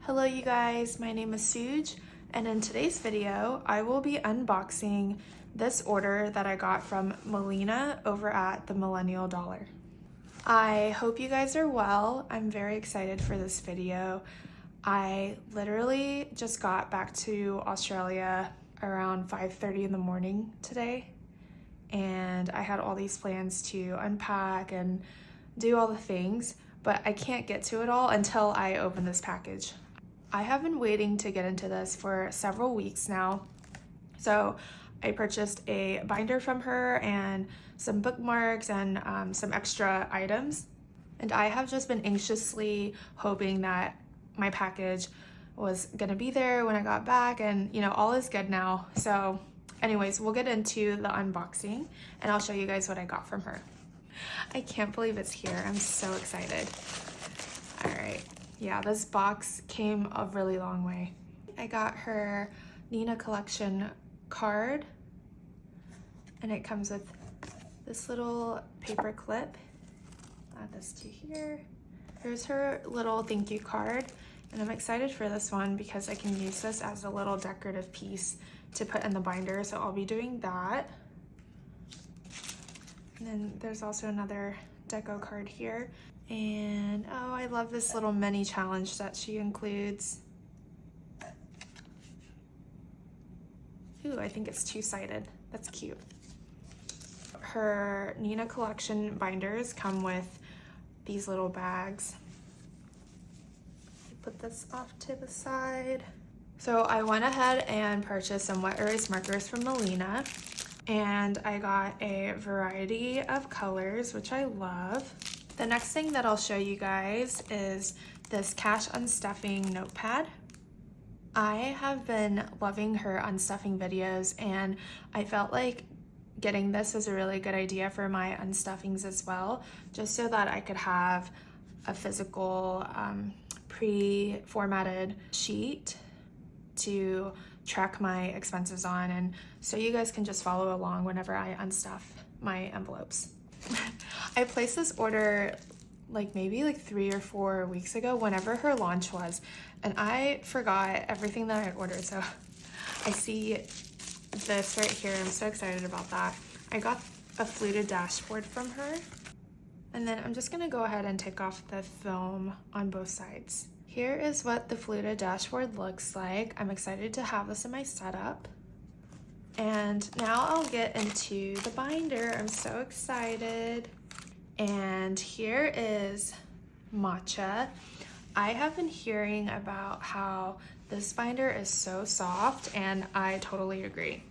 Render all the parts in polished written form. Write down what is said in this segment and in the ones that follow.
Hello you guys, my name is Suj, and in today's video, I will be unboxing this order that I got from Melina over at the Millennial Dollar. I hope you guys are well. I'm very excited for this video. I literally just got back to Australia around 5:30 in the morning today, and I had all these plans to unpack and do all the things, but I can't get to it all until I open this package. I have been waiting to get into this for several weeks now. So I purchased a binder from her and some bookmarks and some extra items. And I have just been anxiously hoping that my package was gonna be there when I got back, and you know, all is good now. So anyways, we'll get into the unboxing and I'll show you guys what I got from her. I can't believe it's here. I'm so excited. All right. Yeah, this box came a really long way. I got her Nina collection card, and it comes with this little paper clip. Add this to here. Here's her little thank you card, and I'm excited for this one because I can use this as a little decorative piece to put in the binder, so I'll be doing that. And then there's also another deco card here. And oh, I love this little mini challenge that she includes. Ooh, I think it's two-sided. That's cute. Her Nina collection binders come with these little bags. Put this off to the side. So I went ahead and purchased some wet erase markers from Melina, and I got a variety of colors, which I love. The next thing that I'll show you guys is this cash unstuffing notepad. I have been loving her unstuffing videos, and I felt like getting this was a really good idea for my unstuffings as well, just so that I could have a physical pre-formatted sheet to track my expenses on, and so you guys can just follow along whenever I unstuff my envelopes. I placed this order maybe 3 or 4 weeks ago, whenever her launch was, and I forgot everything that I ordered, so I see this right here. I'm so excited about that. I got a fluted dashboard from her, and then I'm just gonna go ahead and take off the film on both sides. Here is what the fluted dashboard looks like. I'm excited to have this in my setup. And now I'll get into the binder. I'm so excited. And here is Matcha. I have been hearing about how this binder is so soft, and I totally agree.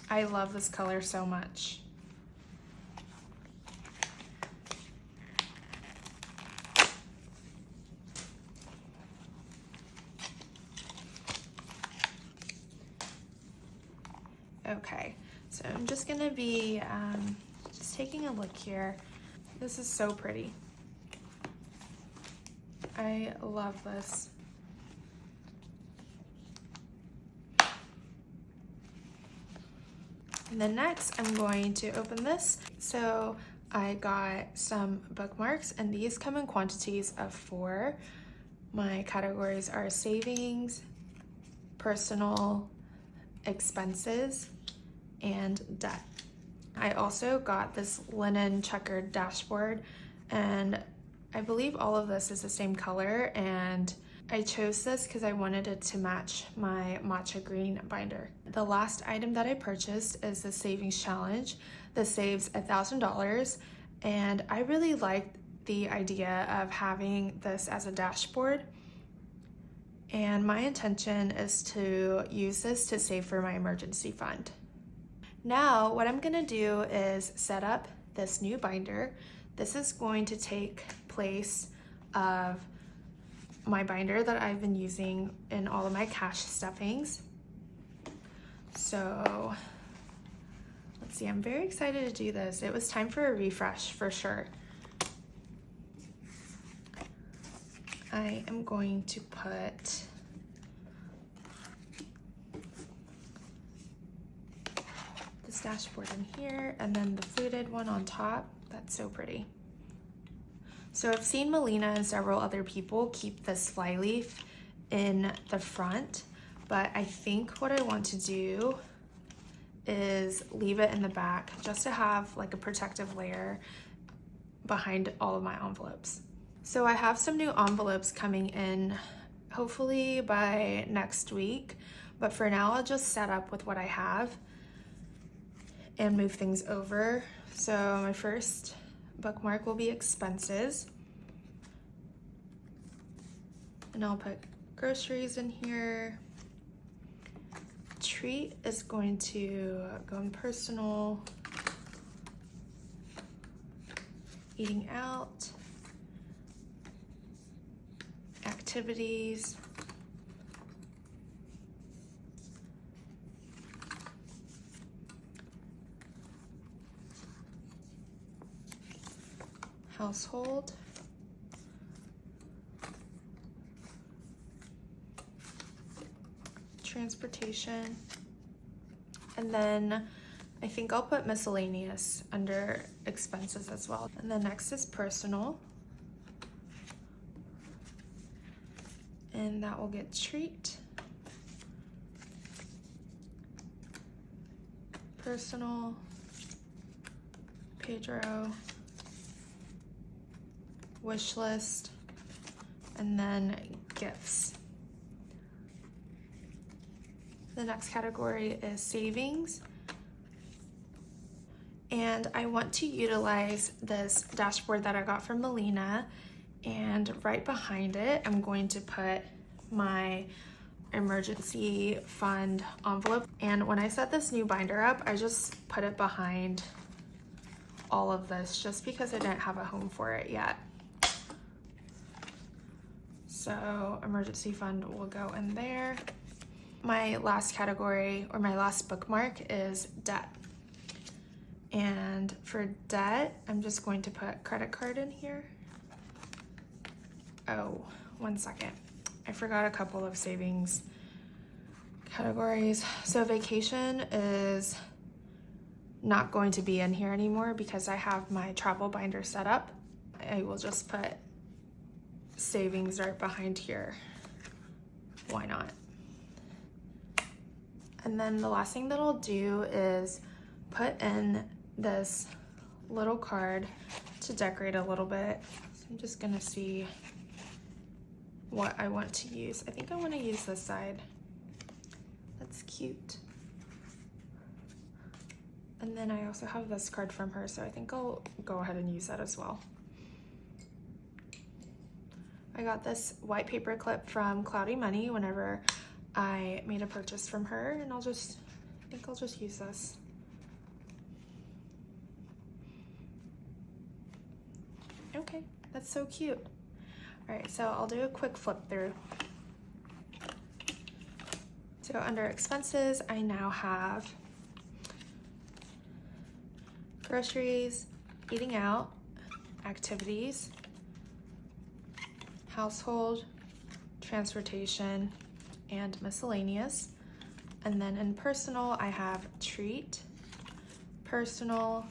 I love this color so much. Okay, so I'm just gonna be just taking a look here. This is so pretty. I love this. And then next I'm going to open this. So I got some bookmarks, and these come in quantities of 4. My categories are savings, personal, expenses, and debt. I also got this linen checkered dashboard, and I believe all of this is the same color, and I chose this because I wanted it to match my matcha green binder. The last item that I purchased is the savings challenge. This saves $1,000, and I really liked the idea of having this as a dashboard. And my intention is to use this to save for my emergency fund. Now, what I'm gonna do is set up this new binder. This is going to take place of my binder that I've been using in all of my cash stuffings. So, let's see, I'm very excited to do this. It was time for a refresh for sure. I am going to put this dashboard in here, and then the fluted one on top. That's so pretty. So I've seen Melina and several other people keep this flyleaf in the front, but I think what I want to do is leave it in the back just to have like a protective layer behind all of my envelopes. So I have some new envelopes coming in hopefully by next week, but for now I'll just set up with what I have and move things over. So my first bookmark will be expenses, and I'll put groceries in here. Treat is going to go in personal. Eating out. Activities. Household. Transportation. And then I think I'll put miscellaneous under expenses as well. And then next is personal. And that will get treat. Personal. Pedro. Wish list. And then gifts. The next category is savings. And I want to utilize this dashboard that I got from Melina, and right behind it, I'm going to put my emergency fund envelope. And when I set this new binder up, I just put it behind all of this just because I didn't have a home for it yet. So emergency fund will go in there. My last category, or my last bookmark, is debt. And for debt, I'm just going to put credit card in here. Oh, 1 second. I forgot a couple of savings categories. So vacation is not going to be in here anymore because I have my travel binder set up. I will just put savings right behind here. Why not? And then the last thing that I'll do is put in this little card to decorate a little bit. So I'm just gonna see what I want to use. I think I want to use this side. That's cute. And then I also have this card from her, so I think I'll go ahead and use that as well. I got this white paper clip from Cloudy Money whenever I made a purchase from her, and I think I'll just use this. Okay, that's so cute. All right, so I'll do a quick flip through. So under expenses, I now have groceries, eating out, activities, household, transportation, and miscellaneous. And then in personal, I have treat, personal,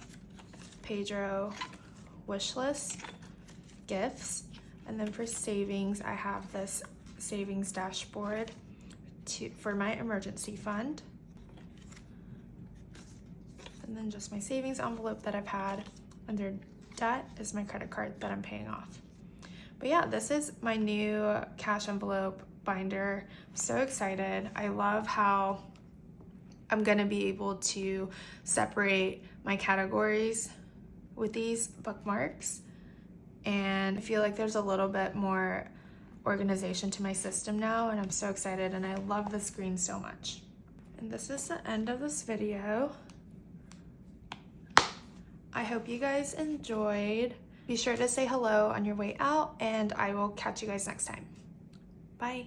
Pedro, wish list, gifts. And then for savings, I have this savings dashboard for my emergency fund. And then just my savings envelope that I've had. Under debt is my credit card that I'm paying off. But yeah, this is my new cash envelope binder. I'm so excited. I love how I'm gonna be able to separate my categories with these bookmarks. And I feel like there's a little bit more organization to my system now, and I'm so excited, and I love the screen so much. And this is the end of this video. I hope you guys enjoyed. Be sure to say hello on your way out, and I will catch you guys next time. Bye.